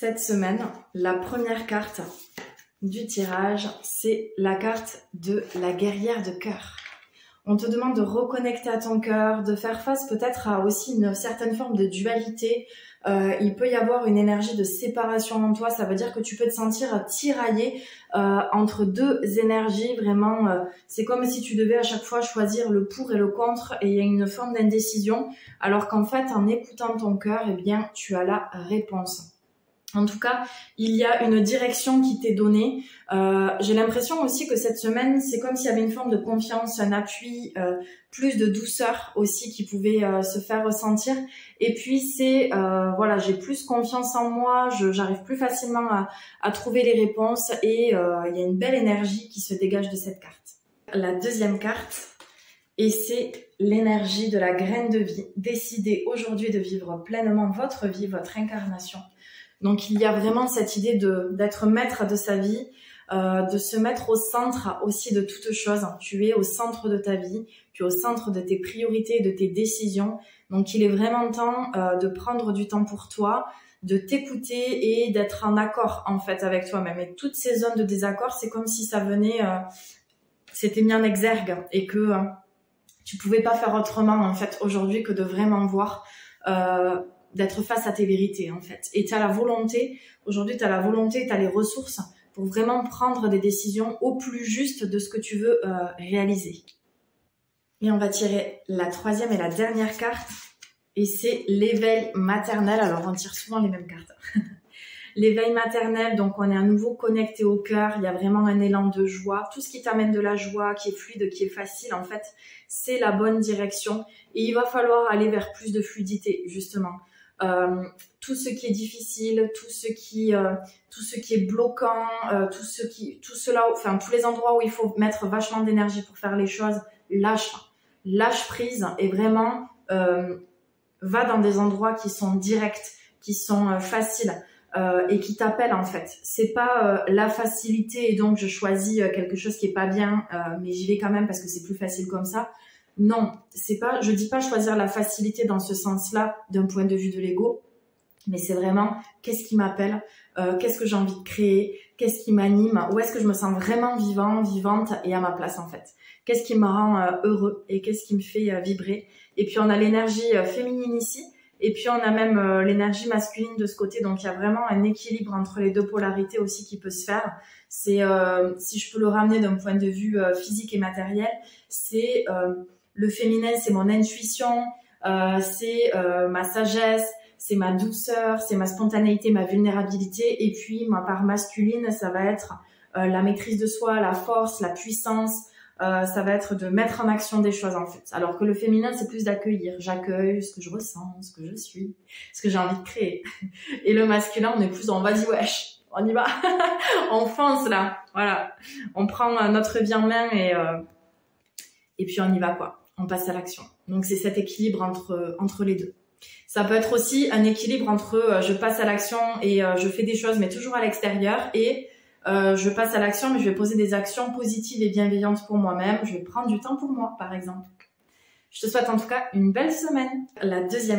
Cette semaine, la première carte du tirage, c'est la carte de la guerrière de cœur. On te demande de reconnecter à ton cœur, de faire face peut-être à aussi une certaine forme de dualité. Il peut y avoir une énergie de séparation en toi, ça veut dire que tu peux te sentir tiraillé entre deux énergies. Vraiment, c'est comme si tu devais à chaque fois choisir le pour et le contre et il y a une forme d'indécision. Alors qu'en fait, en écoutant ton cœur, eh bien, tu as la réponse. En tout cas, il y a une direction qui t'est donnée. J'ai l'impression aussi que cette semaine, c'est comme s'il y avait une forme de confiance, un appui, plus de douceur aussi qui pouvait se faire ressentir. Et puis c'est, voilà, j'ai plus confiance en moi, j'arrive plus facilement à trouver les réponses et il y a une belle énergie qui se dégage de cette carte. La deuxième carte, et c'est l'énergie de la graine de vie. Décidez aujourd'hui de vivre pleinement votre vie, votre incarnation. Donc il y a vraiment cette idée d'être maître de sa vie, de se mettre au centre aussi de toute chose. Tu es au centre de ta vie, tu es au centre de tes priorités, de tes décisions. Donc il est vraiment temps de prendre du temps pour toi, de t'écouter et d'être en accord en fait avec toi-même. Et toutes ces zones de désaccord, c'est comme si ça venait, c'était mis en exergue et que tu pouvais pas faire autrement en fait aujourd'hui que de vraiment voir d'être face à tes vérités en fait. Et tu as la volonté, aujourd'hui tu as la volonté, tu as les ressources pour vraiment prendre des décisions au plus juste de ce que tu veux réaliser. Et on va tirer la troisième et la dernière carte et c'est l'éveil maternel. Alors on tire souvent les mêmes cartes. L'éveil maternel, donc on est à nouveau connecté au cœur, il y a vraiment un élan de joie. Tout ce qui t'amène de la joie, qui est fluide, qui est facile en fait, c'est la bonne direction. Et il va falloir aller vers plus de fluidité justement. Tout ce qui est difficile, tout ce qui est bloquant, tous les endroits où il faut mettre vachement d'énergie pour faire les choses, lâche prise et vraiment va dans des endroits qui sont directs, qui sont faciles et qui t'appellent en fait. C'est pas la facilité et donc je choisis quelque chose qui est pas bien, mais j'y vais quand même parce que c'est plus facile comme ça. Non, c'est pas, je dis pas choisir la facilité dans ce sens-là d'un point de vue de l'ego, mais c'est vraiment qu'est-ce qui m'appelle, qu'est-ce que j'ai envie de créer, qu'est-ce qui m'anime, où est-ce que je me sens vraiment vivant, vivante et à ma place en fait. Qu'est-ce qui me rend heureux et qu'est-ce qui me fait vibrer. Et puis on a l'énergie féminine ici et puis on a même l'énergie masculine de ce côté, donc il y a vraiment un équilibre entre les deux polarités aussi qui peut se faire. C'est, si je peux le ramener d'un point de vue physique et matériel, c'est le féminin, c'est mon intuition, c'est ma sagesse, c'est ma douceur, c'est ma spontanéité, ma vulnérabilité. Et puis, ma part masculine, ça va être la maîtrise de soi, la force, la puissance. Ça va être de mettre en action des choses en fait. Alors que le féminin, c'est plus d'accueillir. J'accueille ce que je ressens, ce que je suis, ce que j'ai envie de créer. Et le masculin, on est plus en vas-y wesh, on y va. On fonce là, voilà. On prend notre vie en main et puis on y va quoi. On passe à l'action. Donc c'est cet équilibre entre les deux. Ça peut être aussi un équilibre entre je passe à l'action et je fais des choses mais toujours à l'extérieur et je passe à l'action mais je vais poser des actions positives et bienveillantes pour moi-même. Je vais prendre du temps pour moi par exemple. Je te souhaite en tout cas une belle semaine. La deuxième